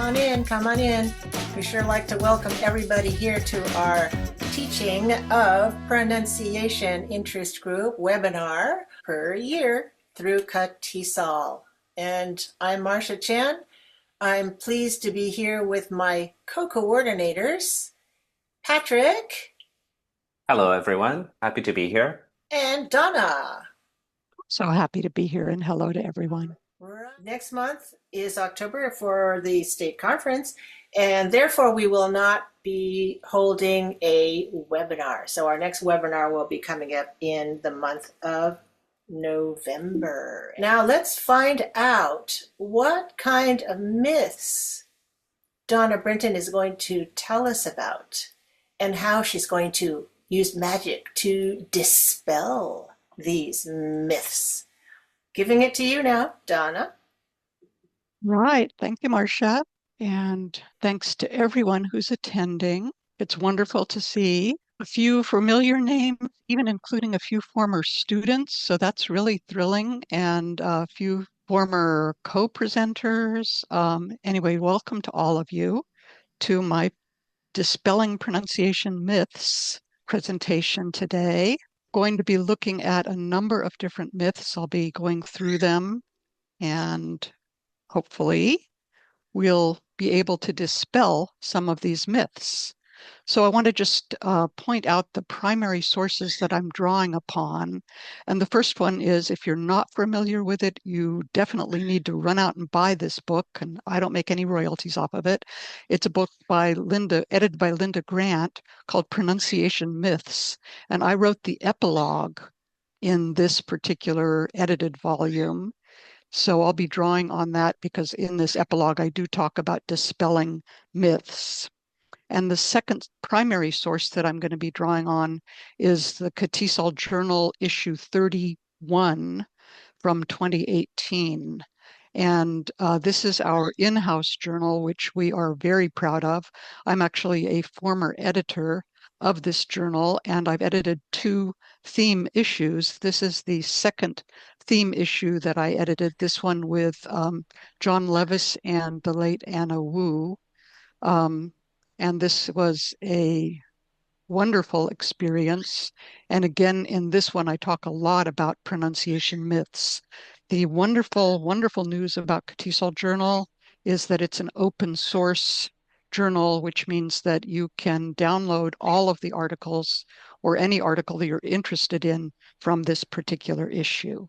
on in, come on in. We sure like to welcome everybody here to our teaching of pronunciation interest group webinar per year through CATESOL. And I'm Marcia Chan. I'm pleased to be here with my co-coordinators, Patrick. Hello, everyone. Happy to be here. And Donna. So happy to be here and hello to everyone. Next month is October for the state conference, and therefore we will not be holding a webinar. So our next webinar will be coming up in the month of November. Now let's find out what kind of myths Donna Brinton is going to tell us about and how she's going to use magic to dispel these myths. Giving it to you now, Donna. Right. Thank you, Marcia. And thanks to everyone who's attending. It's wonderful to see a few familiar names, even including a few former students. So that's really thrilling. And a few former co-presenters. Anyway, welcome to all of you to my Dispelling Pronunciation Myths presentation today. Going to be looking at a number of different myths. I'll be going through them and hopefully we'll be able to dispel some of these myths. So I want to just point out the primary sources that I'm drawing upon. And the first one is, if you're not familiar with it, you definitely need to run out and buy this book. And I don't make any royalties off of it. It's a book edited by Linda Grant, called Pronunciation Myths. And I wrote the epilogue in this particular edited volume. So I'll be drawing on that because in this epilogue, I do talk about dispelling myths. And the second primary source that I'm going to be drawing on is the CATESOL Journal issue 31 from 2018. And this is our in-house journal, which we are very proud of. I'm actually a former editor of this journal, and I've edited 2 theme issues. This is the second theme issue that I edited, this one with John Levis and the late Anna Wu. And this was a wonderful experience. And again, in this one, I talk a lot about pronunciation myths. The wonderful, wonderful news about CATESOL Journal is that it's an open source journal, which means that you can download all of the articles or any article that you're interested in from this particular issue.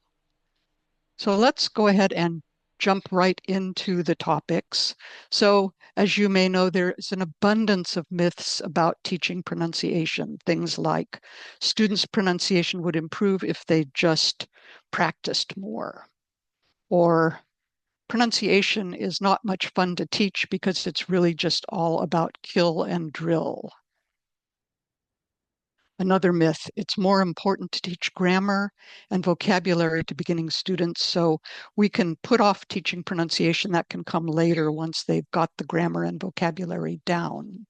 So let's go ahead and jump right into the topics. So as you may know, there is an abundance of myths about teaching pronunciation. Things like students' pronunciation would improve if they just practiced more. Or pronunciation is not much fun to teach because it's really just all about kill and drill. Another myth, it's more important to teach grammar and vocabulary to beginning students, so we can put off teaching pronunciation. That can come later once they've got the grammar and vocabulary down.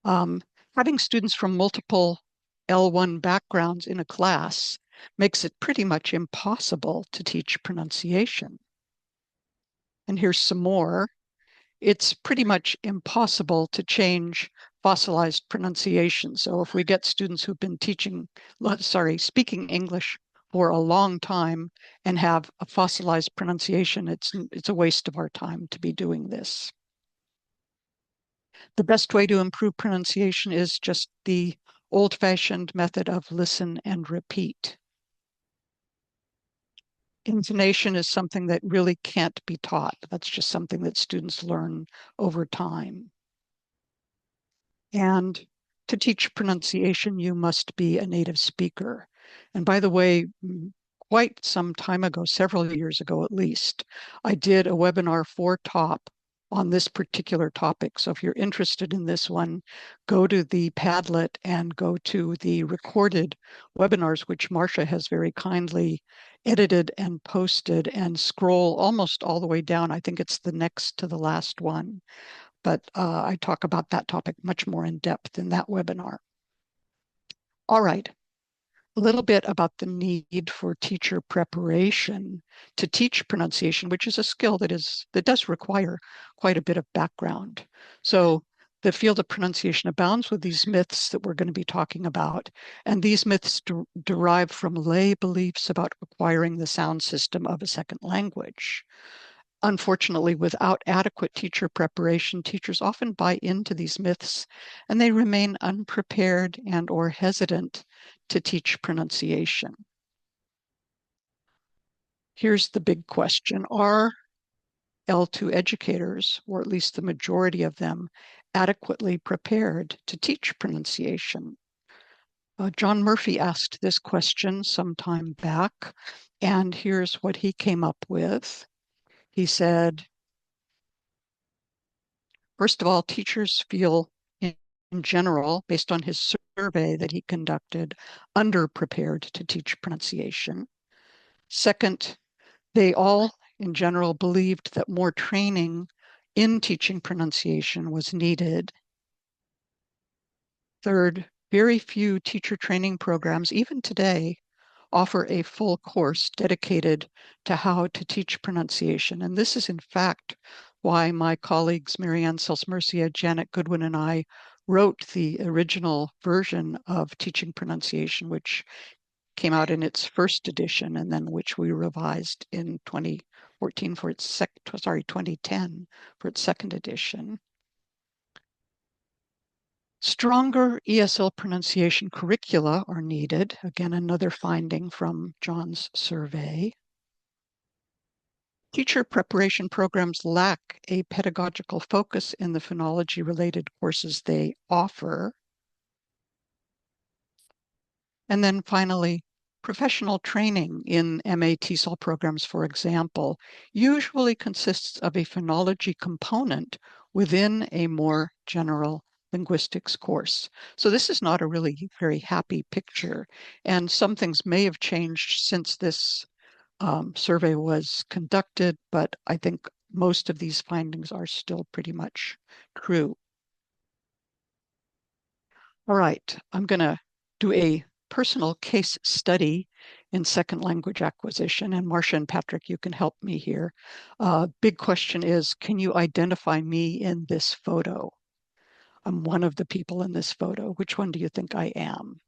Having students from multiple L1 backgrounds in a class makes it pretty much impossible to teach pronunciation. And here's some more. It's pretty much impossible to change fossilized pronunciation. So if we get students who've been speaking English for a long time and have a fossilized pronunciation, it's a waste of our time to be doing this. The best way to improve pronunciation is just the old-fashioned method of listen and repeat. Intonation is something that really can't be taught. That's just something that students learn over time. And to teach pronunciation, you must be a native speaker. And by the way, quite some time ago, several years ago at least, I did a webinar for TOP on this particular topic. So if you're interested in this one, go to the Padlet and go to the recorded webinars, which Marcia has very kindly edited and posted, and scroll almost all the way down. I think it's the next to the last one. But I talk about that topic much more in depth in that webinar. All right. a little bit about the need for teacher preparation to teach pronunciation, which is a skill that does require quite a bit of background. So the field of pronunciation abounds with these myths that we're going to be talking about, and these myths derive from lay beliefs about acquiring the sound system of a second language. Unfortunately, without adequate teacher preparation, teachers often buy into these myths and they remain unprepared and or hesitant to teach pronunciation. Here's the big question. Are L2 educators, or at least the majority of them, adequately prepared to teach pronunciation? John Murphy asked this question some time back, and here's what he came up with. He said, first of all, teachers feel in general, based on his survey that he conducted, underprepared to teach pronunciation. Second, they all in general believed that more training in teaching pronunciation was needed. Third, very few teacher training programs, even today, offer a full course dedicated to how to teach pronunciation. And this is, in fact, why my colleagues Marianne Selsmercia, Janet Goodwin, and I wrote the original version of Teaching Pronunciation, which came out in its first edition, and then which we revised in 2014 for its 2010 for its second edition. Stronger ESL pronunciation curricula are needed. Again, another finding from John's survey. Teacher preparation programs lack a pedagogical focus in the phonology-related courses they offer. And then finally, professional training in MA TESOL programs, for example, usually consists of a phonology component within a more general linguistics course. So this is not a really very happy picture, and some things may have changed since this survey was conducted, but I think most of these findings are still pretty much true. All right, I'm going to do a personal case study in second language acquisition, and Marcia and Patrick, you can help me here. Big question is, can you identify me in this photo? I'm one of the people in this photo. Which one do you think I am?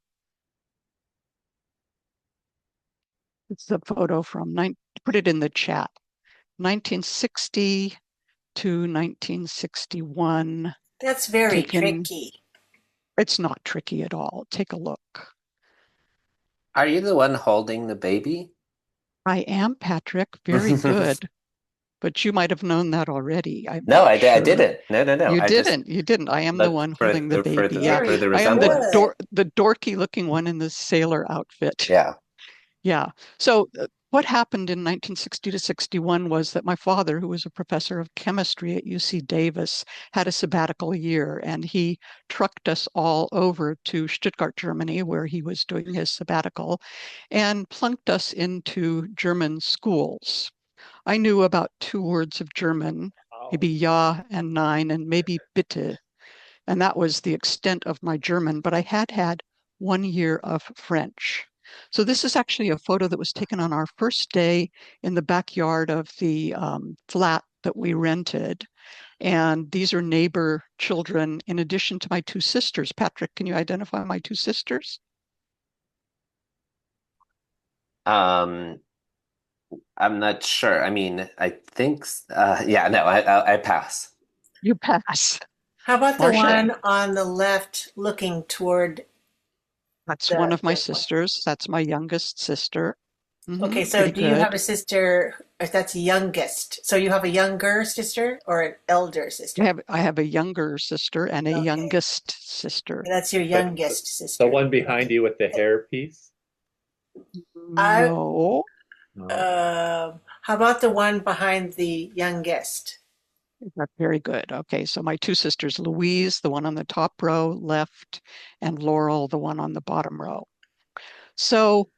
It's the photo from, put it in the chat, 1960 to 1961. That's very Taken, tricky. it's not tricky at all. Take a look. Are you the one holding the baby? I am, Patrick. Very good. But you might have known that already. I'm No, not I sure. didn't. No. You I just didn't. You didn't. I am the looked one for holding the baby. Yeah. for Very the I am resemblance. good. the dorky looking one in the sailor outfit. Yeah. Yeah. So what happened in 1960 to 61 was that my father, who was a professor of chemistry at UC Davis, had a sabbatical year, and he trucked us all over to Stuttgart, Germany, where he was doing his sabbatical, and plunked us into German schools. I knew about 2 words of German, maybe ja and nein, and maybe bitte. And that was the extent of my German, but I had had 1 year of French. So this is actually a photo that was taken on our first day in the backyard of the flat that we rented. And these are neighbor children in addition to my 2 sisters. Patrick, can you identify my 2 sisters? Um, I'm not sure. I mean, I think yeah, no, I pass. You pass. How about the Marcia, one on the left looking toward that's one the, of my sisters. That's my youngest sister. okay, so Pretty do you have good. a sister that's youngest? So you have a younger sister or an elder sister? I have a younger sister and a Okay, youngest sister. that's your The, youngest the sister. one behind you with the hair piece? I No, No. how about the one behind the youngest? that's very good. Okay, so my 2 sisters, Louise, the one on the top row left, and Laurel, the one on the bottom row. So,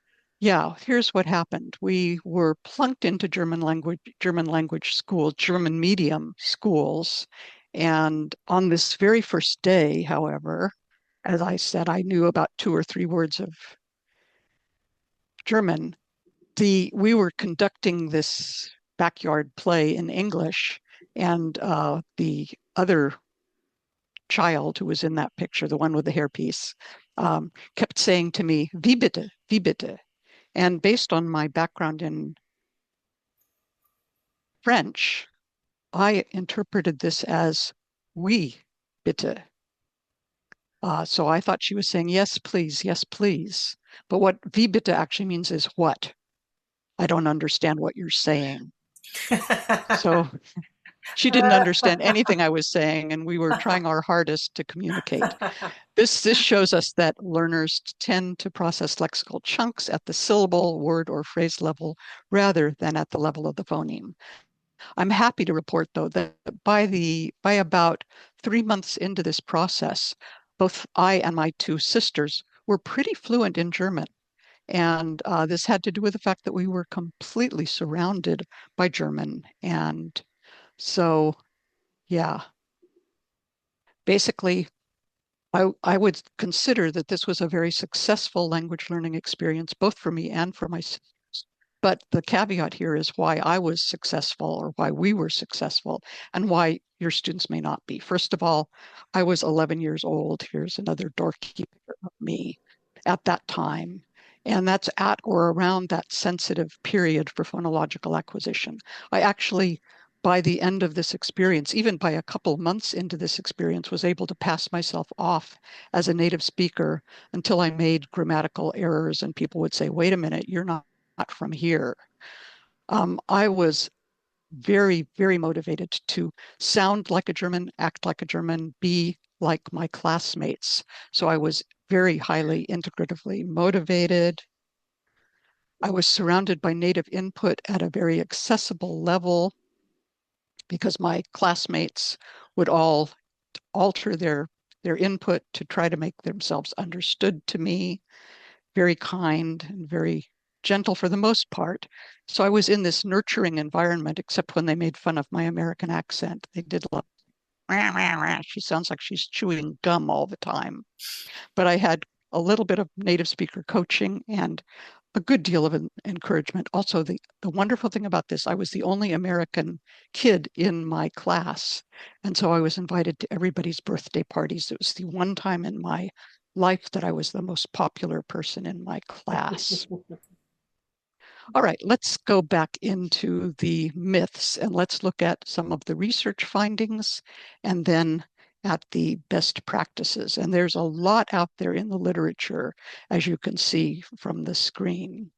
yeah, here's what happened. We were plunked into German language school, German medium schools. And on this very first day, however, as I said, I knew about 2 or 3 words of German, we were conducting this backyard play in English, and the other child who was in that picture, the one with the hairpiece, kept saying to me, "Wie bitte, wie bitte." And based on my background in French, I interpreted this as "oui, bitte." So I thought she was saying, "Yes, please, yes, please." But what "wie bitte" actually means is what? I don't understand what you're saying. So she didn't understand anything I was saying, and we were trying our hardest to communicate. This shows us that learners tend to process lexical chunks at the syllable, word, or phrase level rather than at the level of the phoneme. I'm happy to report, though, that by about 3 months into this process, both I and my two sisters were pretty fluent in German. And this had to do with the fact that we were completely surrounded by German. And so, yeah, basically, I would consider that this was a very successful language learning experience, both for me and for my sisters. But the caveat here is why I was successful, or why we were successful, and why your students may not be. First of all, I was 11 years old. Here's another doorkeeper of me at that time. And that's at or around that sensitive period for phonological acquisition. I actually, by the end of this experience, even by a couple months into this experience, was able to pass myself off as a native speaker until I made grammatical errors and people would say, "Wait a minute, you're not from here." I was very, very motivated to sound like a German, act like a German, be like my classmates. So I was very highly integratively motivated. I was surrounded by native input at a very accessible level because my classmates would all alter their input to try to make themselves understood to me. Very kind and very gentle for the most part. So I was in this nurturing environment, except when they made fun of my American accent. They did like, "Rah, rah, rah." She sounds like she's chewing gum all the time. But I had a little bit of native speaker coaching and a good deal of encouragement. Also, the wonderful thing about this, I was the only American kid in my class. And so I was invited to everybody's birthday parties. It was the one time in my life that I was the most popular person in my class. All right, let's go back into the myths and let's look at some of the research findings and then at the best practices. And there's a lot out there in the literature, as you can see from the screen.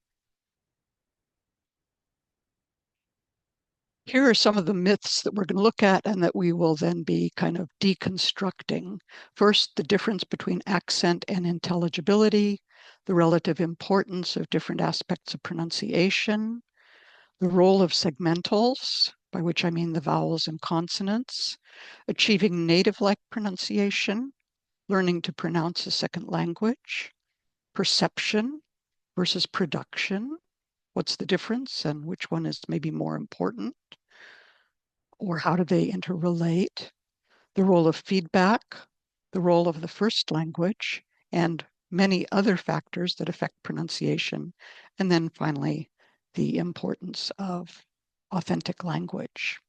Here are some of the myths that we're going to look at and that we will then be kind of deconstructing. First, the difference between accent and intelligibility, the relative importance of different aspects of pronunciation, the role of segmentals, by which I mean the vowels and consonants, achieving native-like pronunciation, learning to pronounce a second language, perception versus production, what's the difference and which one is maybe more important, or how do they interrelate, the role of feedback, the role of the first language, and many other factors that affect pronunciation, and then finally, the importance of authentic language.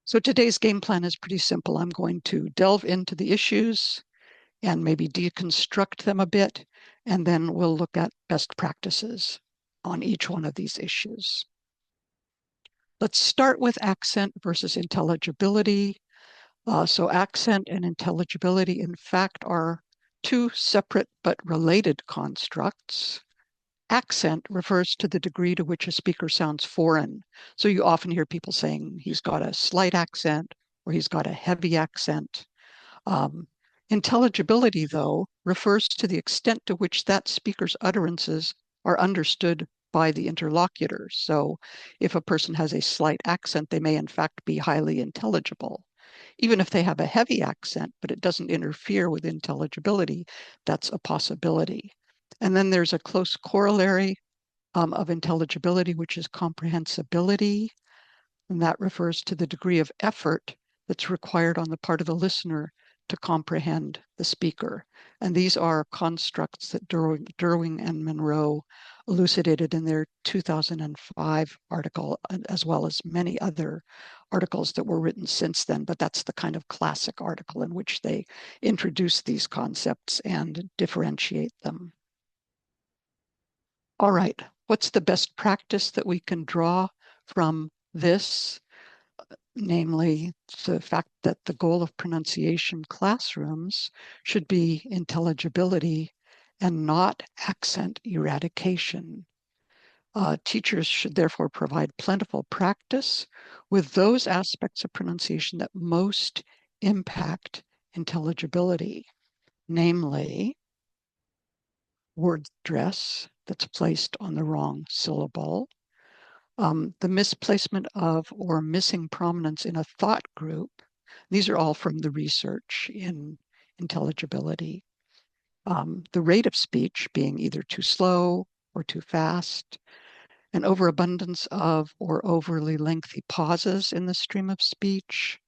So today's game plan is pretty simple. I'm going to delve into the issues and maybe deconstruct them a bit, and then we'll look at best practices on each one of these issues. Let's start with accent versus intelligibility. So accent and intelligibility, in fact, are two separate but related constructs. Accent refers to the degree to which a speaker sounds foreign. So you often hear people saying he's got a slight accent or he's got a heavy accent. Intelligibility, though, refers to the extent to which that speaker's utterances are understood by the interlocutor. So if a person has a slight accent, they may in fact be highly intelligible. Even if they have a heavy accent, but it doesn't interfere with intelligibility, that's a possibility. And then there's a close corollary of intelligibility, which is comprehensibility. And that refers to the degree of effort that's required on the part of the listener to comprehend the speaker. And these are constructs that Derwing and Monroe elucidated in their 2005 article, as well as many other articles that were written since then. But that's the kind of classic article in which they introduce these concepts and differentiate them. All right, what's the best practice that we can draw from this? Namely, the fact that the goal of pronunciation classrooms should be intelligibility and not accent eradication. Teachers should therefore provide plentiful practice with those aspects of pronunciation that most impact intelligibility, namely word stress that's placed on the wrong syllable, the misplacement of or missing prominence in a thought group. These are all from the research in intelligibility. The rate of speech being either too slow or too fast, an overabundance of or overly lengthy pauses in the stream of speech,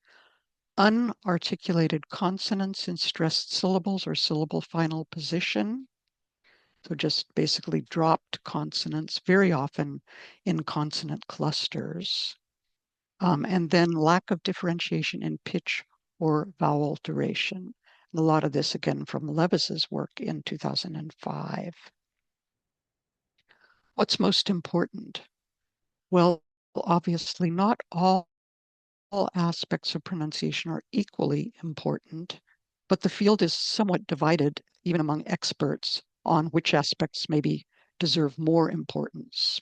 unarticulated consonants in stressed syllables or syllable final position. So just basically dropped consonants, very often in consonant clusters. And then lack of differentiation in pitch or vowel duration. And a lot of this, again, from Levis's work in 2005. What's most important? Well, obviously not all aspects of pronunciation are equally important, but the field is somewhat divided, even among experts, on which aspects maybe deserve more importance.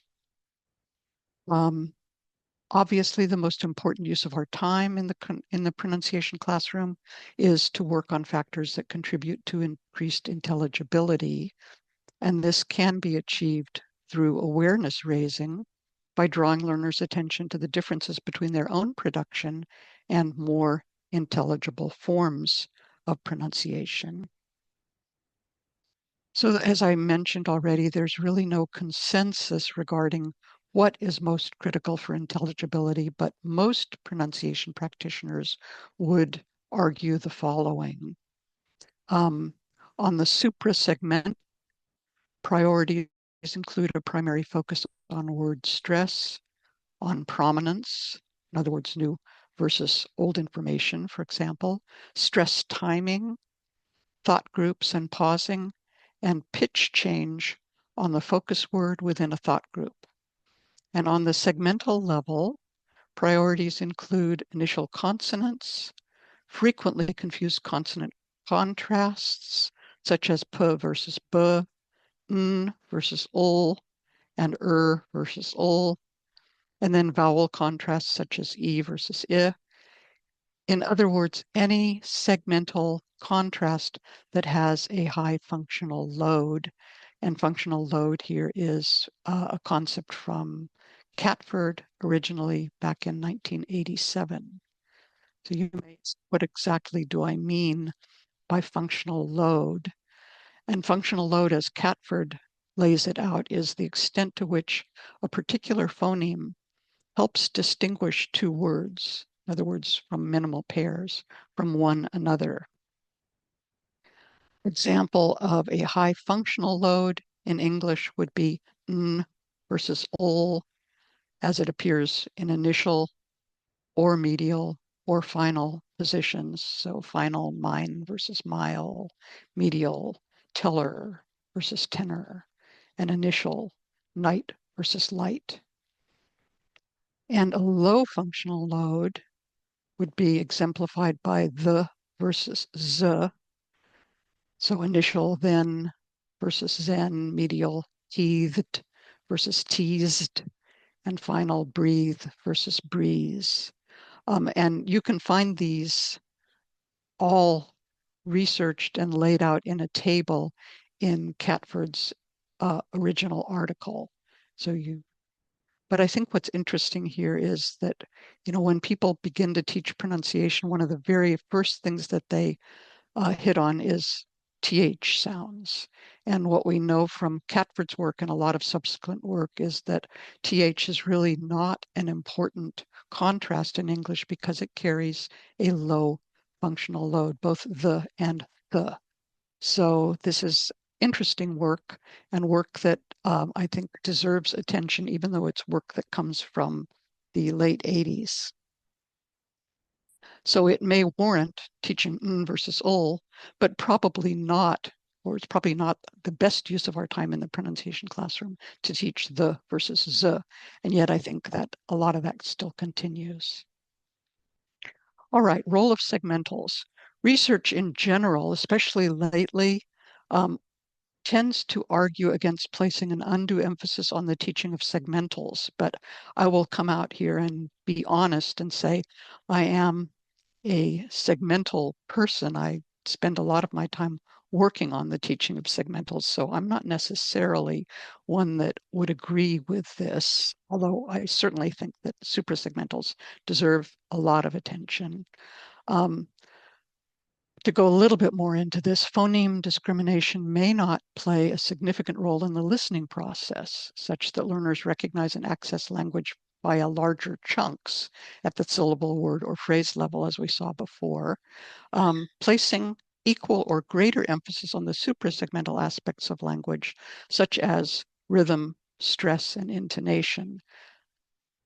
Obviously, the most important use of our time in the pronunciation classroom is to work on factors that contribute to increased intelligibility, and this can be achieved through awareness raising by drawing learners' attention to the differences between their own production and more intelligible forms of pronunciation. So as I mentioned already, there's really no consensus regarding what is most critical for intelligibility, but most pronunciation practitioners would argue the following. On the suprasegment, priorities include a primary focus on word stress, on prominence, in other words, new versus old information, for example, stress timing, thought groups and pausing, and pitch change on the focus word within a thought group. And on the segmental level, priorities include initial consonants, frequently confused consonant contrasts, such as p versus b, n versus ul, and versus ul, and then vowel contrasts such as e versus I. In other words, any segmental contrast that has a high functional load. And functional load here is a concept from Catford, originally back in 1987. So you may ask, what exactly do I mean by functional load? And functional load, as Catford lays it out, is the extent to which a particular phoneme helps distinguish two words, in other words, from minimal pairs, from one another. Example of a high functional load in English would be n versus ol, as it appears in initial or medial or final positions. So final, mine versus mile, medial, tiller versus tenor, and initial, night versus light. And a low functional load would be exemplified by the versus z. So initial then versus zen, medial teethed versus teased, and final breathe versus breeze. And you can find these all researched and laid out in a table in Catford's original article. But I think what's interesting here is that, when people begin to teach pronunciation, one of the very first things that they hit on is TH sounds. And what we know from Catford's work and a lot of subsequent work is that TH is really not an important contrast in English because it carries a low functional load, both the and the. So this is interesting work, and work that I think deserves attention, even though it's work that comes from the late 80s. So it may warrant teaching n versus ul, but probably not, or it's probably not the best use of our time in the pronunciation classroom to teach the versus z. And yet I think that a lot of that still continues. All right, role of segmentals. Research in general, especially lately, tends to argue against placing an undue emphasis on the teaching of segmentals, but I will come out here and be honest and say I am a segmental person. I spend a lot of my time working on the teaching of segmentals, so I'm not necessarily one that would agree with this, although I certainly think that suprasegmentals deserve a lot of attention. To go a little bit more into this, phoneme discrimination may not play a significant role in the listening process, such that learners recognize and access language via larger chunks at the syllable, word, or phrase level, as we saw before. Placing equal or greater emphasis on the suprasegmental aspects of language, such as rhythm, stress, and intonation,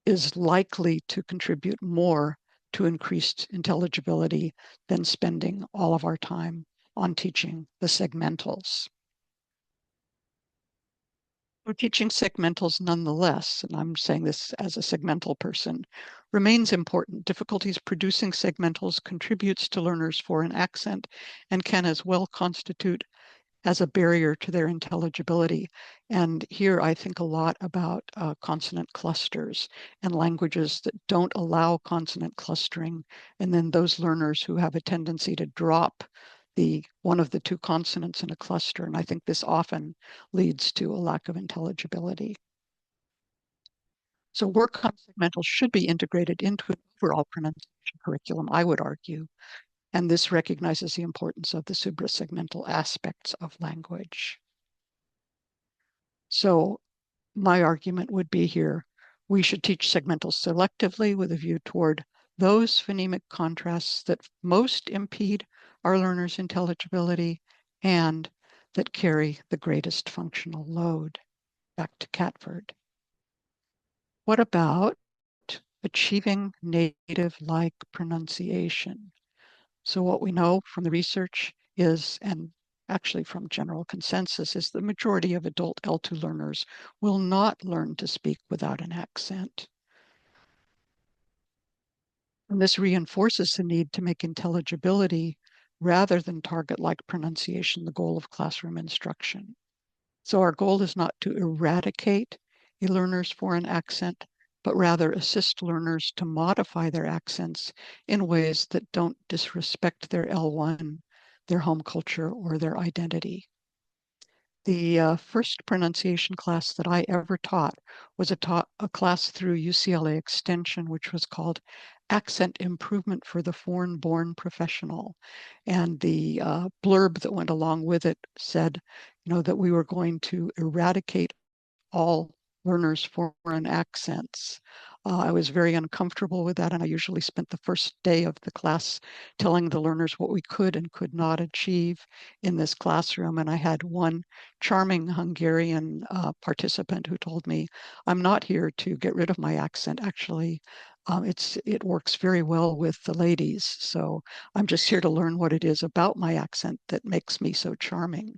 is likely to contribute more to increased intelligibility than spending all of our time on teaching the segmentals. So teaching segmentals nonetheless, and I'm saying this as a segmental person, remains important. Difficulties producing segmentals contributes to learners' foreign accent and can as well constitute as a barrier to their intelligibility. And here I think a lot about consonant clusters and languages that don't allow consonant clustering, and then those learners who have a tendency to drop one of the two consonants in a cluster. And I think this often leads to a lack of intelligibility. So work on segmentals should be integrated into an overall pronunciation curriculum, I would argue. And this recognizes the importance of the suprasegmental aspects of language. So my argument would be here, we should teach segmentals selectively with a view toward those phonemic contrasts that most impede our learners' intelligibility and that carry the greatest functional load. Back to Catford. What about achieving native-like pronunciation? So what we know from the research is, and actually from general consensus, is the majority of adult L2 learners will not learn to speak without an accent. And this reinforces the need to make intelligibility rather than target-like pronunciation the goal of classroom instruction. So our goal is not to eradicate a learner's foreign accent, but rather assist learners to modify their accents in ways that don't disrespect their L1, their home culture, or their identity. The first pronunciation class that I ever taught was a class through UCLA Extension, which was called Accent Improvement for the Foreign-Born Professional. And the blurb that went along with it said, that we were going to eradicate all learners' foreign accents. I was very uncomfortable with that, and I usually spent the first day of the class telling the learners what we could and could not achieve in this classroom. And I had one charming Hungarian participant who told me, I'm not here to get rid of my accent. Actually, it works very well with the ladies. So I'm just here to learn what it is about my accent that makes me so charming.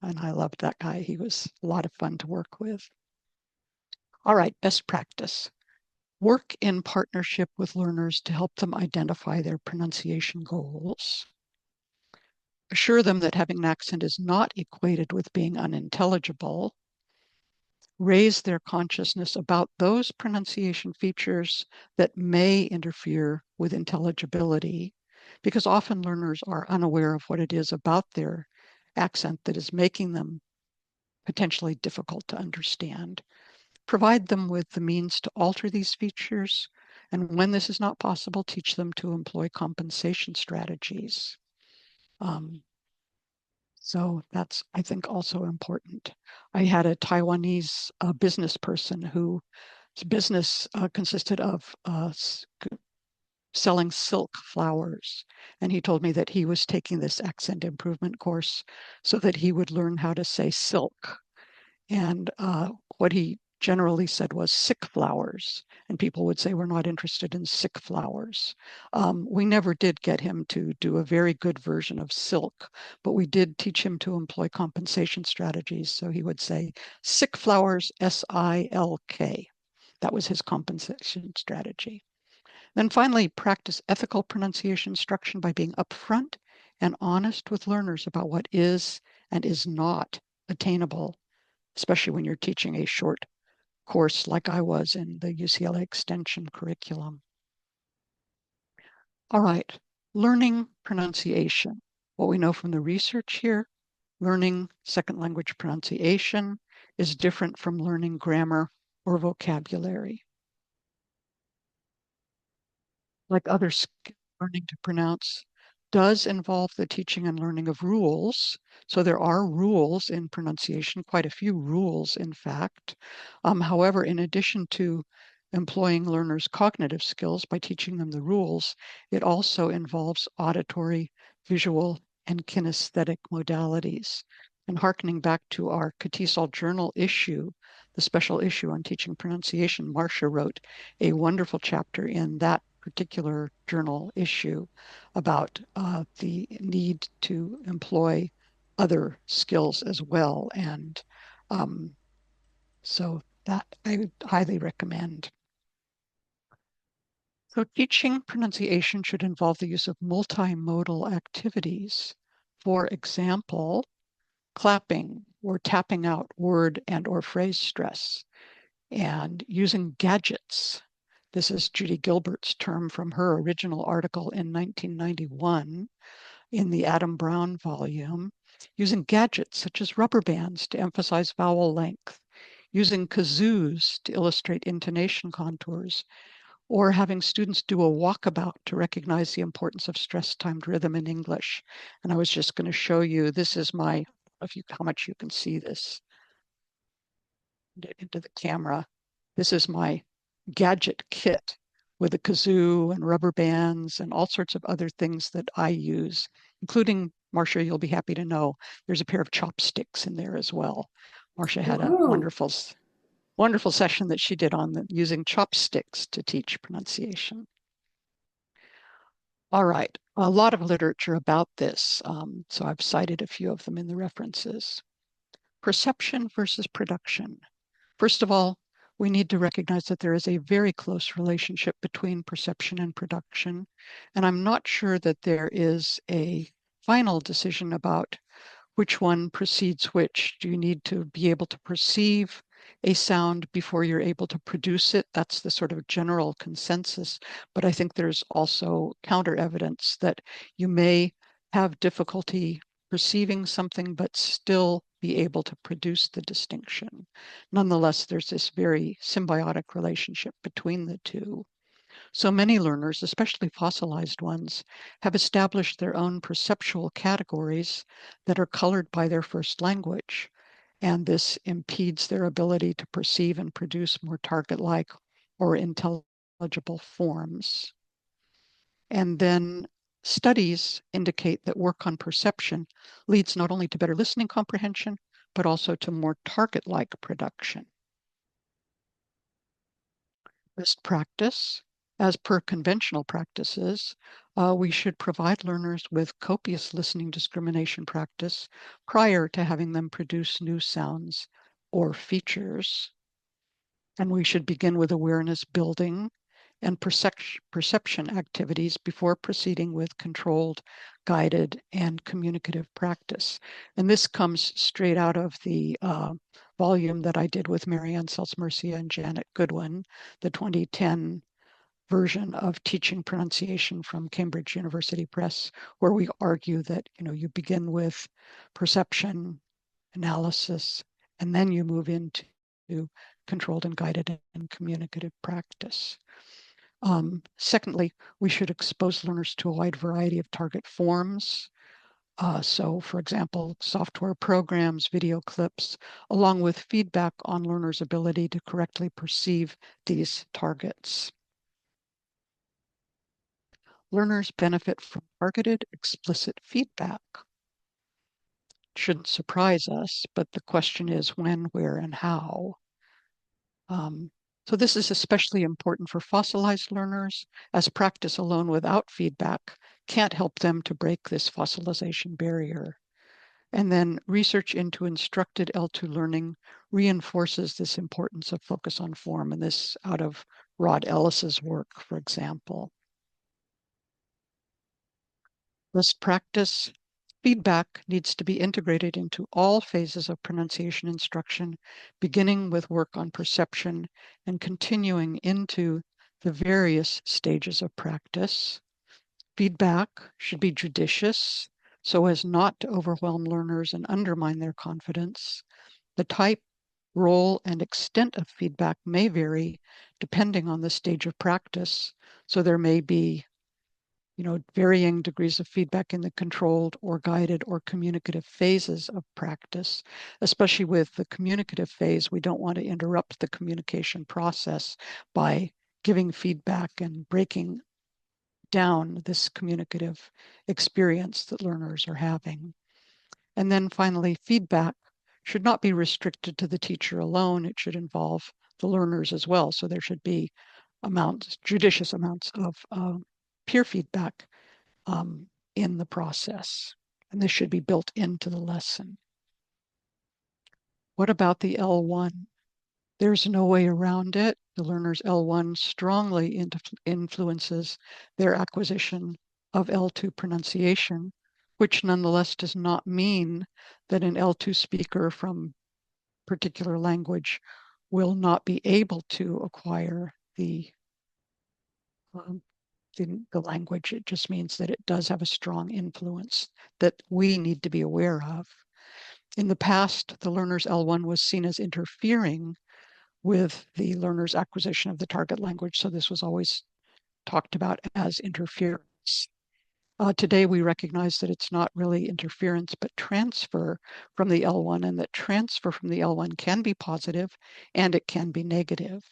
And I loved that guy. He was a lot of fun to work with. All right, best practice. Work in partnership with learners to help them identify their pronunciation goals. Assure them that having an accent is not equated with being unintelligible. Raise their consciousness about those pronunciation features that may interfere with intelligibility, because often learners are unaware of what it is about their accent that is making them potentially difficult to understand. Provide them with the means to alter these features, and when this is not possible, teach them to employ compensation strategies. So that's, I think, also important. I had a Taiwanese business person whose business consisted of selling silk flowers. And he told me that he was taking this accent improvement course so that he would learn how to say silk. And what he generally said was sick flowers. And people would say, we're not interested in sick flowers. We never did get him to do a very good version of silk, but we did teach him to employ compensation strategies. So he would say sick flowers, SILK. That was his compensation strategy. Then finally, practice ethical pronunciation instruction by being upfront and honest with learners about what is and is not attainable, especially when you're teaching a short course like I was in the UCLA Extension curriculum. All right, learning pronunciation. What we know from the research here, learning second language pronunciation is different from learning grammar or vocabulary. Like other learning to pronounce does involve the teaching and learning of rules. So there are rules in pronunciation, quite a few rules, in fact. However, in addition to employing learners' cognitive skills by teaching them the rules, it also involves auditory, visual, and kinesthetic modalities. And hearkening back to our CATESOL journal issue, the special issue on teaching pronunciation, Marcia wrote a wonderful chapter in that particular journal issue about the need to employ other skills as well. And so that I would highly recommend. So teaching pronunciation should involve the use of multimodal activities. For example, clapping or tapping out word and or phrase stress, and using gadgets. This is Judy Gilbert's term from her original article in 1991 in the Adam Brown volume, using gadgets such as rubber bands to emphasize vowel length, using kazoos to illustrate intonation contours, or having students do a walkabout to recognize the importance of stress-timed rhythm in English. And I was just going to show you, this is my, how much you can see this into the camera. This is my gadget kit with a kazoo and rubber bands and all sorts of other things that I use, including, Marcia, you'll be happy to know, there's a pair of chopsticks in there as well. Marcia had a wonderful session that she did on using chopsticks to teach pronunciation. All right, a lot of literature about this, so I've cited a few of them in the references. Perception versus production. First of all, we need to recognize that there is a very close relationship between perception and production, and I'm not sure that there is a final decision about which one precedes which. Do you need to be able to perceive a sound before you're able to produce it? That's the sort of general consensus, but I think there's also counter evidence that you may have difficulty perceiving something but still be able to produce the distinction. Nonetheless, there's this very symbiotic relationship between the two. So many learners, especially fossilized ones, have established their own perceptual categories that are colored by their first language. And this impedes their ability to perceive and produce more target-like or intelligible forms. And then studies indicate that work on perception leads not only to better listening comprehension, but also to more target-like production. Best practice. As per conventional practices, we should provide learners with copious listening discrimination practice prior to having them produce new sounds or features. And we should begin with awareness building and perception activities before proceeding with controlled, guided, and communicative practice. And this comes straight out of the volume that I did with Marianne Seltz-Murcia and Janet Goodwin, the 2010 version of Teaching Pronunciation from Cambridge University Press, where we argue that you begin with perception, analysis, and then you move into controlled and guided and communicative practice. Secondly, we should expose learners to a wide variety of target forms. So, for example, software programs, video clips, along with feedback on learners' ability to correctly perceive these targets. Learners benefit from targeted, explicit feedback. Shouldn't surprise us, but the question is when, where, and how. So this is especially important for fossilized learners, as practice alone without feedback can't help them to break this fossilization barrier. And then research into instructed L2 learning reinforces this importance of focus on form, and this out of Rod Ellis's work, for example. Best practice feedback needs to be integrated into all phases of pronunciation instruction, beginning with work on perception and continuing into the various stages of practice. Feedback should be judicious so as not to overwhelm learners and undermine their confidence. The type, role, and extent of feedback may vary depending on the stage of practice. So there may be varying degrees of feedback in the controlled or guided or communicative phases of practice. Especially with the communicative phase, we don't want to interrupt the communication process by giving feedback and breaking down this communicative experience that learners are having. And then finally, feedback should not be restricted to the teacher alone. It should involve the learners as well. So there should be judicious amounts of peer feedback in the process. And this should be built into the lesson. What about the L1? There's no way around it. The learner's L1 strongly influences their acquisition of L2 pronunciation, which nonetheless does not mean that an L2 speaker from particular language will not be able to acquire the language. It just means that it does have a strong influence that we need to be aware of. In the past, the learner's L1 was seen as interfering with the learner's acquisition of the target language. So this was always talked about as interference. Today, we recognize that it's not really interference, but transfer from the L1, and that transfer from the L1 can be positive and it can be negative.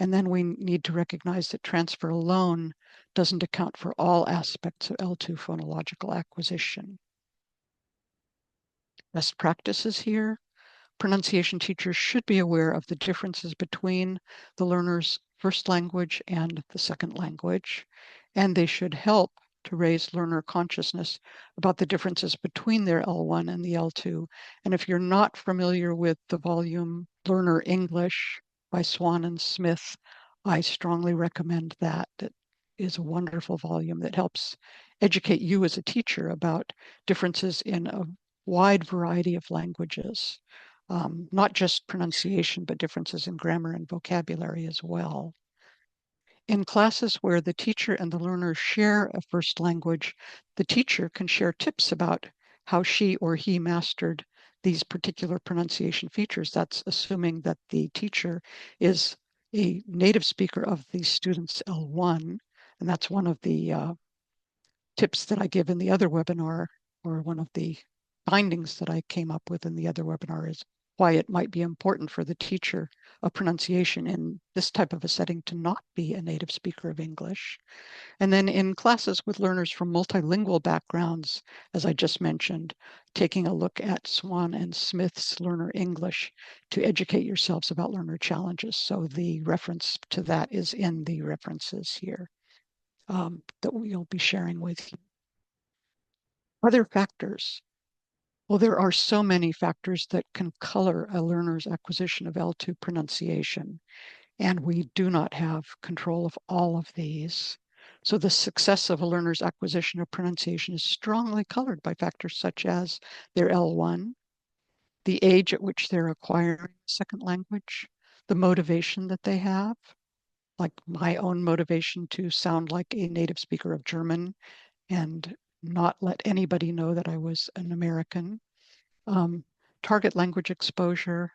And then we need to recognize that transfer alone doesn't account for all aspects of L2 phonological acquisition. Best practices here. Pronunciation teachers should be aware of the differences between the learner's first language and the second language, and they should help to raise learner consciousness about the differences between their L1 and the L2. And if you're not familiar with the volume Learner English by Swan and Smith, I strongly recommend that. That is a wonderful volume that helps educate you as a teacher about differences in a wide variety of languages. Not just pronunciation, but differences in grammar and vocabulary as well. In classes where the teacher and the learner share a first language, the teacher can share tips about how she or he mastered these particular pronunciation features. That's assuming that the teacher is a native speaker of the student's L1. And that's one of the tips that I give in the other webinar, or one of the findings that I came up with in the other webinar, is why it might be important for the teacher of pronunciation in this type of a setting to not be a native speaker of English. And then in classes with learners from multilingual backgrounds, as I just mentioned, taking a look at Swan and Smith's Learner English to educate yourselves about learner challenges. So the reference to that is in the references here that we'll be sharing with you. Other factors. Well, there are so many factors that can color a learner's acquisition of L2 pronunciation, and we do not have control of all of these. So the success of a learner's acquisition of pronunciation is strongly colored by factors such as their L1, the age at which they're acquiring a second language, the motivation that they have, like my own motivation to sound like a native speaker of German and not let anybody know that I was an American. Target language exposure,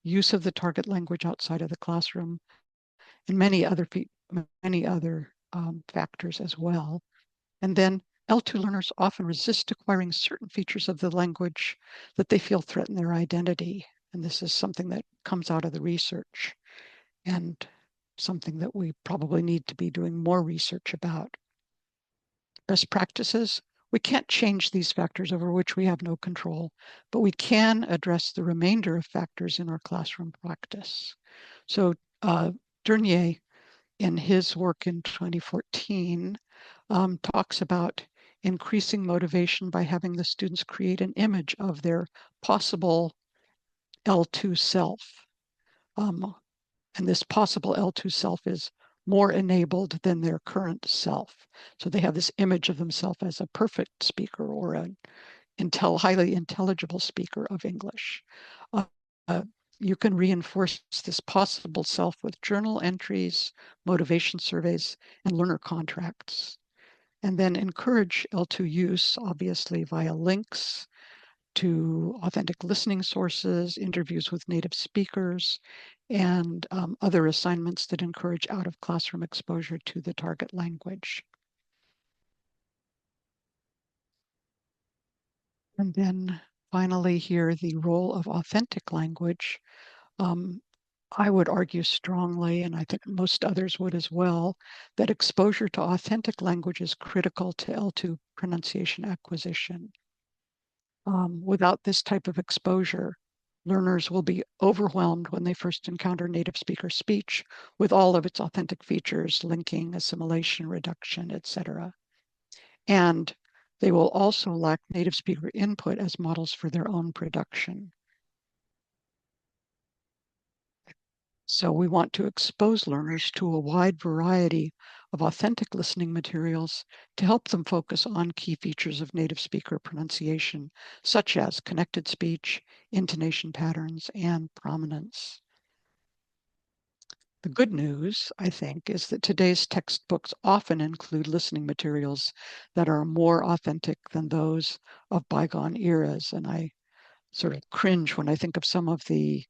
use of the target language outside of the classroom, and many other factors as well. And then L2 learners often resist acquiring certain features of the language that they feel threaten their identity. And this is something that comes out of the research and something that we probably need to be doing more research about. best practices. We can't change these factors over which we have no control, but we can address the remainder of factors in our classroom practice. So Dernier, in his work in 2014, talks about increasing motivation by having the students create an image of their possible L2 self. And this possible L2 self is more enabled than their current self. So they have this image of themselves as a perfect speaker or an highly intelligible speaker of English. Uh, you can reinforce this possible self with journal entries, motivation surveys, and learner contracts. And then encourage L2 use, obviously, via links to authentic listening sources, interviews with native speakers, and other assignments that encourage out-of-classroom exposure to the target language. And then finally here, the role of authentic language. I would argue strongly, and I think most others would as well, that exposure to authentic language is critical to L2 pronunciation acquisition. Without this type of exposure, learners will be overwhelmed when they first encounter native speaker speech with all of its authentic features, linking, assimilation, reduction, etc. And they will also lack native speaker input as models for their own production. So we want to expose learners to a wide variety of authentic listening materials to help them focus on key features of native speaker pronunciation, such as connected speech, intonation patterns, and prominence. The good news, I think, is that today's textbooks often include listening materials that are more authentic than those of bygone eras. And I sort of cringe when I think of some of the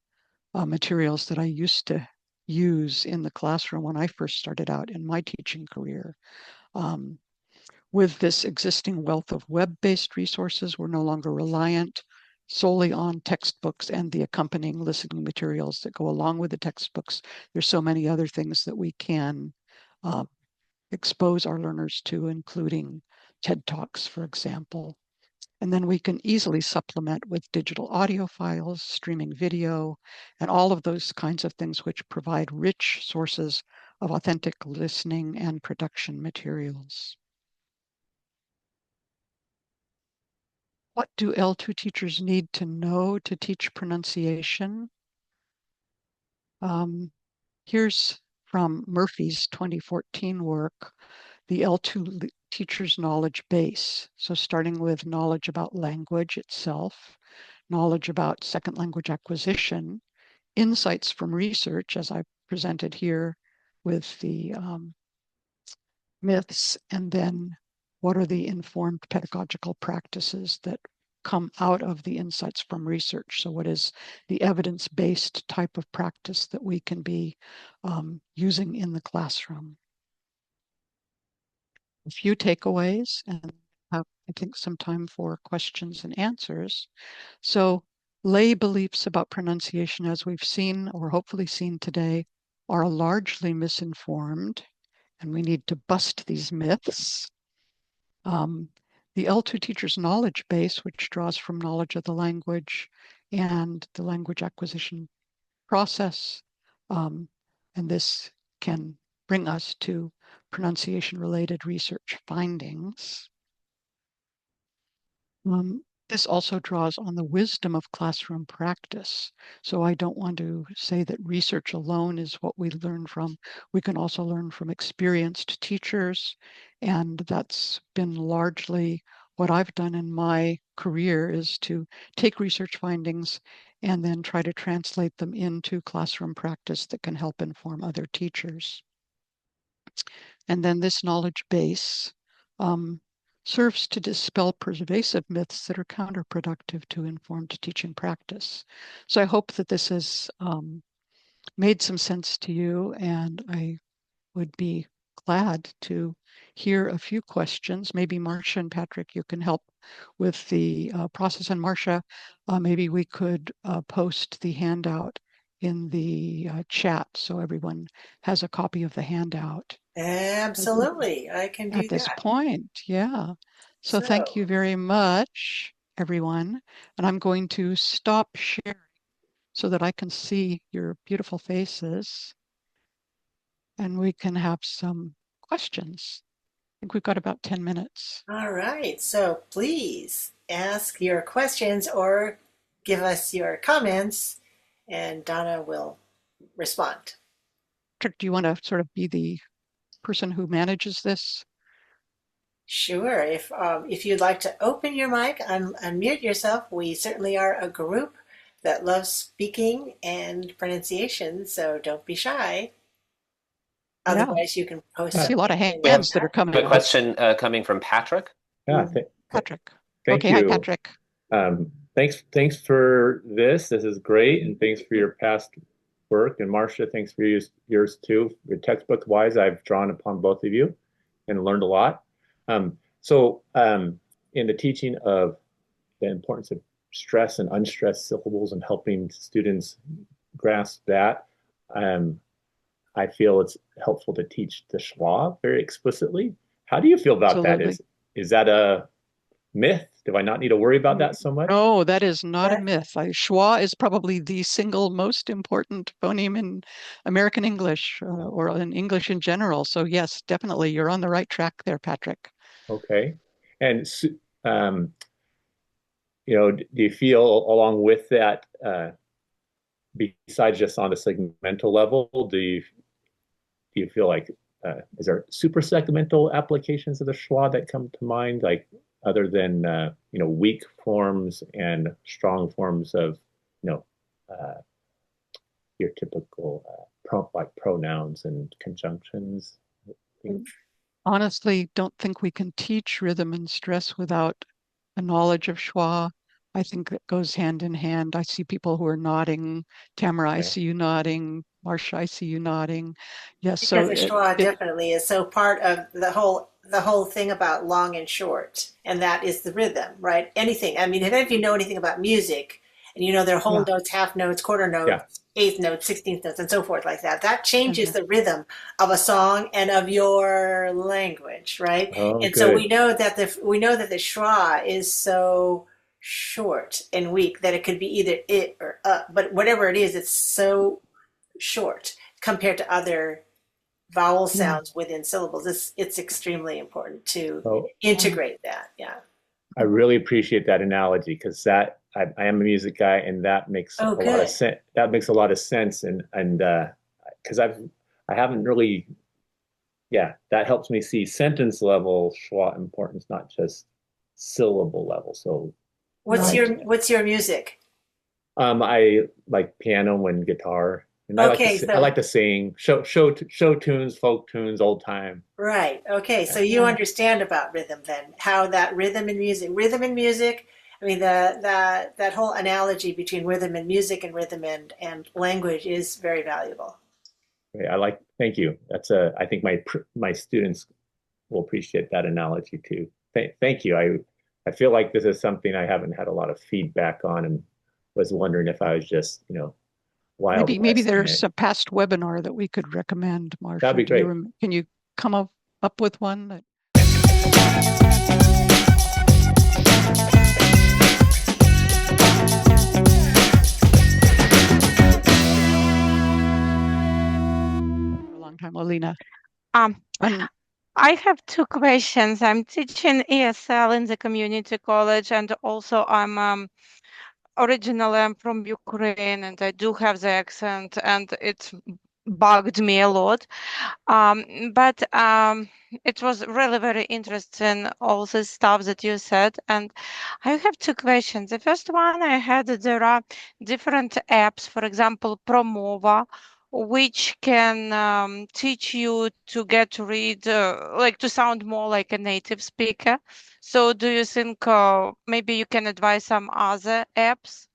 materials that I used to use in the classroom when I first started out in my teaching career. With this existing wealth of web-based resources, we're no longer reliant solely on textbooks and the accompanying listening materials that go along with the textbooks. There's so many other things that we can expose our learners to, including TED Talks, for example. And then we can easily supplement with digital audio files, streaming video, and all of those kinds of things which provide rich sources of authentic listening and production materials. What do L2 teachers need to know to teach pronunciation? Here's from Murphy's 2014 work, the L2 teacher's knowledge base. So starting with knowledge about language itself, knowledge about second language acquisition, insights from research, as I presented here with the myths, and then what are the informed pedagogical practices that come out of the insights from research. So what is the evidence-based type of practice that we can be using in the classroom? A few takeaways, and have, I think, some time for questions and answers. So lay beliefs about pronunciation, as we've seen or hopefully seen today, are largely misinformed, and we need to bust these myths. The L2 teacher's knowledge base, which draws from knowledge of the language and the language acquisition process, and this can bring us to pronunciation-related research findings. This also draws on the wisdom of classroom practice. So I don't want to say that research alone is what we learn from. We can also learn from experienced teachers, and that's been largely what I've done in my career, is to take research findings and then try to translate them into classroom practice that can help inform other teachers. And then this knowledge base serves to dispel pervasive myths that are counterproductive to informed teaching practice. So I hope that this has made some sense to you, and I would be glad to hear a few questions. Maybe Marcia and Patrick, you can help with the process. And Marcia, maybe we could post the handout in the chat so everyone has a copy of the handout. Absolutely, I can do At this that. point, yeah. So thank So, you very much, everyone. And I'm going to stop sharing so that I can see your beautiful faces and we can have some questions. I think we've got about 10 minutes. all right. So please ask your questions or give us your comments, and Donna will respond. Trick, do you want to sort of be the person who manages this? Sure. If you'd like to open your mic, unmute yourself. We certainly are a group that loves speaking and pronunciation, so don't be shy. Yeah. Otherwise, you can post I see a lot of something in the hands that are chat. A coming up. question coming from Patrick. Yeah, Patrick. thank Okay, hi, you. Patrick. Thanks for this. This is great, and thanks for your past work. And Marcia, thanks for yours too. Your textbook wise, I've drawn upon both of you and learned a lot. In the teaching of the importance of stress and unstressed syllables and helping students grasp that, I feel it's helpful to teach the schwa very explicitly. How do you feel about that? Absolutely. Is that a myth? Do I not need to worry about that so much? No, that is not a That- myth. Schwa is probably the single most important phoneme in American English or in English in general. So yes, definitely, you're on the right track there, Patrick. Okay. And um, do you feel along with that, besides just on the segmental level, do you feel like is there super segmental applications of the schwa that come to mind, like other than weak forms and strong forms of uh, your typical like pronouns and conjunctions? Honestly, don't think we can teach rhythm and stress without a knowledge of schwa. I think that goes hand in hand. I see people who are nodding. Tamara, I Okay. see you nodding. Marcia, I see you nodding. Yes, Because so the schwa definitely is so part of the whole thing about long and short, and that is the rhythm, right? Anything. I mean, if you know anything about music, and you know their whole yeah, notes, half notes, quarter Yeah. notes, eighth notes, 16th notes, and so forth, like that. That changes exactly. the rhythm of a song and of your language, right? Oh, And so good. we know that the schwa is so short and weak that it could be either it or but whatever it is, it's so short compared to other vowel Yeah. sounds within syllables. It's extremely important to Oh, integrate that. Yeah. I really appreciate that analogy because I am a music guy and that makes Oh, a lot of good. sense. That makes a lot of sense, and because I haven't really, yeah, that helps me see sentence level schwa importance, not just syllable level. So What's Right. your music? I like piano and guitar, and Okay, I so like to sing show tunes, folk tunes, old time. right. Okay, so Yeah. you Yeah. understand about rhythm then, how that rhythm and music. I mean, that whole analogy between rhythm and music and rhythm and language is very valuable. Okay, thank you. I think my students will appreciate that analogy too. Thank you. I feel like this is something I haven't had a lot of feedback on, and was wondering if I was just, Wild Maybe West in there's it. a past webinar that we could recommend, That'd Marcia. be great. Can you come up with one that for a long time, Alina? Um, And I have two questions. I'm teaching ESL in the community college, and also originally I'm from Ukraine, and I do have the accent, and it bugged me a lot. But it was really very interesting, all the stuff that you said. And I have two questions. The first one I had, there are different apps, for example, Promova, which can teach you to get read, like to sound more like a native speaker. So do you think maybe you can advise some other apps?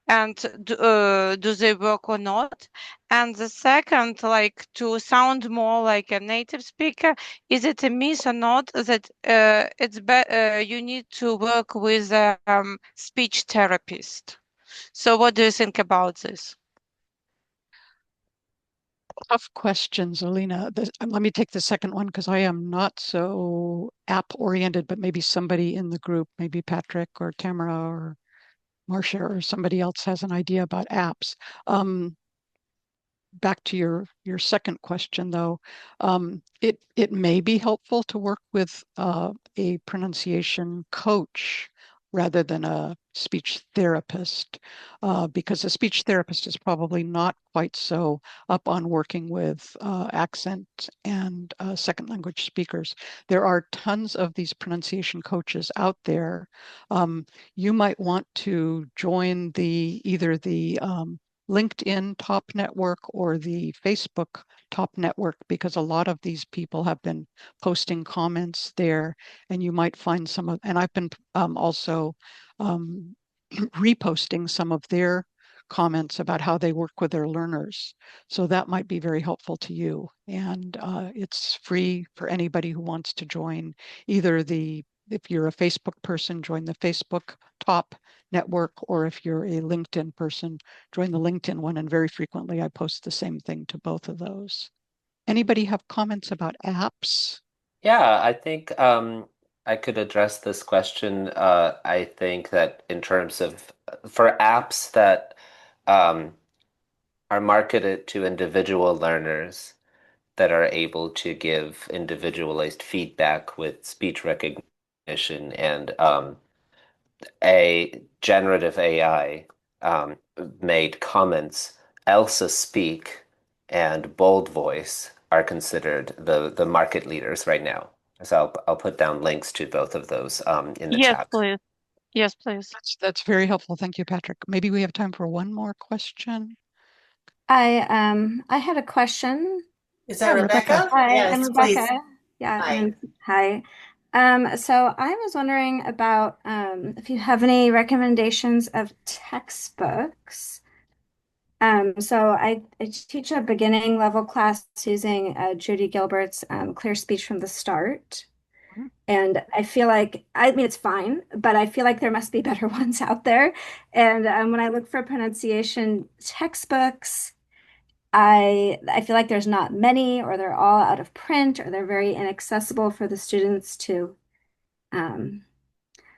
And do they work or not? And the second, like to sound more like a native speaker, is it a myth or not that you need to work with a speech therapist? So what do you think about this? Tough questions, Alina. Let me take the second one because I am not so app oriented, but maybe somebody in the group, maybe Patrick or Tamara or Marcia or somebody else has an idea about apps. Back to your second question, though, it may be helpful to work with a pronunciation coach rather than a speech therapist, because a speech therapist is probably not quite so up on working with accent and second language speakers. There are tons of these pronunciation coaches out there. You might want to join either the LinkedIn top network or the Facebook top network, because a lot of these people have been posting comments there, and you might find some of, and I've been also um, reposting some of their comments about how they work with their learners. So that might be very helpful to you. And it's free for anybody who wants to join either if you're a Facebook person, join the Facebook top network, or if you're a LinkedIn person, join the LinkedIn one. And very frequently I post the same thing to both of those. Anybody have comments about apps? Yeah, I think I could address this question. I think that in terms of for apps that um, are marketed to individual learners that are able to give individualized feedback with speech recognition and a generative AI made comments, Elsa Speak and Bold Voice are considered the market leaders right now. So I'll put down links to both of those in the Yes, chat. please. Yes, please. That's very helpful. Thank you, Patrick. Maybe we have time for one more question. I had a question. Is that Yeah, Rebecca. Rebecca? Hi, I'm Yes, please. Rebecca. Yeah, Hi. hi. So I was wondering about if you have any recommendations of textbooks. So I teach a beginning level class using Judy Gilbert's Clear Speech from the Start. Mhm. And I feel like, I mean, it's fine, but I feel like there must be better ones out there. And when I look for pronunciation textbooks, I feel like there's not many, or they're all out of print, or they're very inaccessible for the students to um,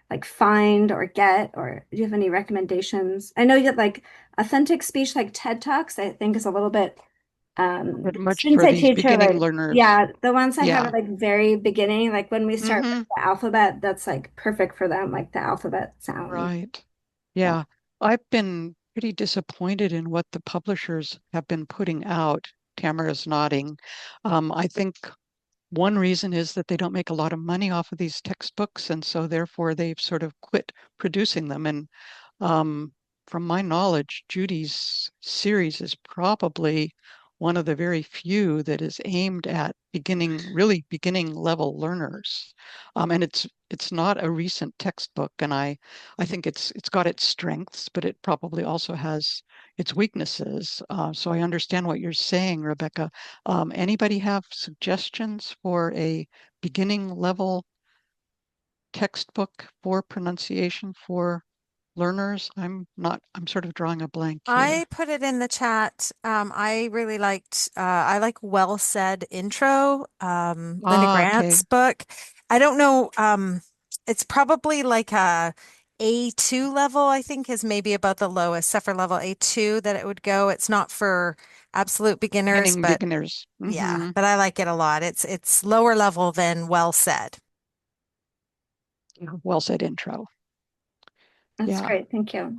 like find or get. Or do you have any recommendations? I know you have like authentic speech, like TED Talks, I think is a little bit But much since for I these teach her, beginning like, learners. yeah, the ones I have Yeah. are like very beginning, like when we start with Hmm. the alphabet, that's like perfect for them, like the alphabet sound. Right. Yeah. Yeah. I've been pretty disappointed in what the publishers have been putting out. Tamara's nodding. I think one reason is that they don't make a lot of money off of these textbooks, and so therefore they've sort of quit producing them. And um, from my knowledge, Judy's series is probably one of the very few that is aimed at really beginning level learners. And it's not a recent textbook, and I think it's got its strengths, but it probably also has its weaknesses. So I understand what you're saying, Rebecca. Anybody have suggestions for a beginning level textbook for pronunciation for learners? I'm sort of drawing a blank here. I put it in the chat. I really I like Well Said Intro, Linda Ah, Grant's okay. book. I don't know, it's probably like a A2 level, I think is maybe about the lowest, suffer level A2 that it would go. It's not for absolute beginners, Beginning but beginners. yeah, Hmm. but I like it a lot. It's lower level than Well Said. Well said intro. That's Yeah. great. Thank you.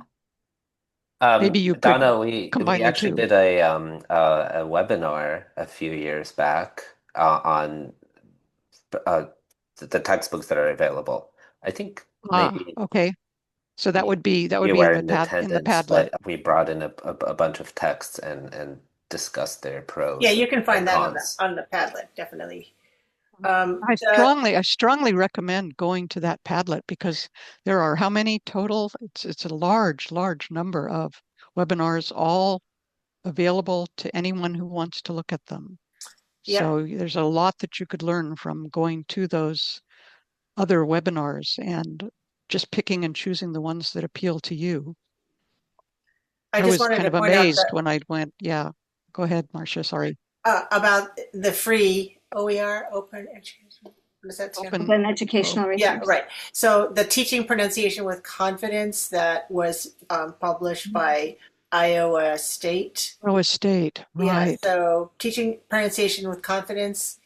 Maybe you could Donna, we combine the actually two. did a webinar a few years back on uh, the textbooks that are available. I think Ah, maybe okay. So you, that would you be in were the in in the attendance, Padlet. but we brought in a bunch of texts and discussed their Yeah, pros you can and find that cons. on the Padlet, definitely. I strongly recommend going to that Padlet because there are how many total? It's a large number of webinars, all available to anyone who wants to look at them. Yep. So there's a lot that you could learn from going to those other webinars and just picking and choosing the ones that appeal to you. I I just was wanted kind to of point out amazed that when I went, yeah, go ahead, Marcia, sorry. About the free OER, open education. What does that stand for? Open educational Yeah, resource. right. So the teaching pronunciation with confidence that was published by Iowa State. Iowa State, Yeah, right. so teaching pronunciation with confidence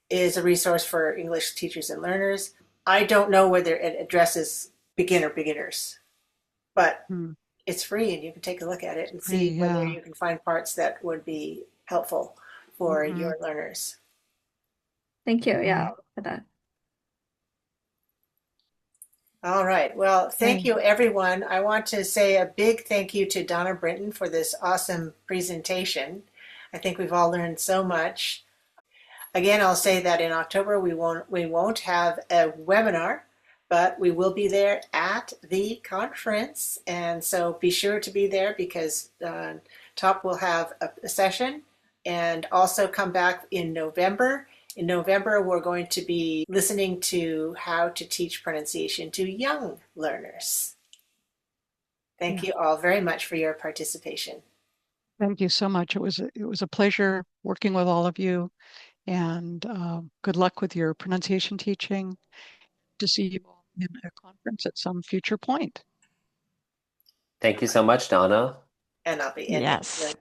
is a resource for English teachers and learners. I don't know whether it addresses beginners, but it's free and you can take a look at it and see Free, whether yeah. you can find parts that would be helpful for your learners. Thank you. Yeah, for that. All right. Well, thank Okay. you, everyone. I want to say a big thank you to Donna Brinton for this awesome presentation. I think we've all learned so much. Again, I'll say that in October we won't have a webinar, but we will be there at the conference, and so be sure to be there because TOP will have a session, and also come back in November. In November, we're going to be listening to how to teach pronunciation to young learners. Thank you all very much for your participation. Thank you so much. It was a pleasure working with all of you, and good luck with your pronunciation teaching. To see you all in a conference at some future point. Thank you so much, Donna. And I'll be ending. Yes.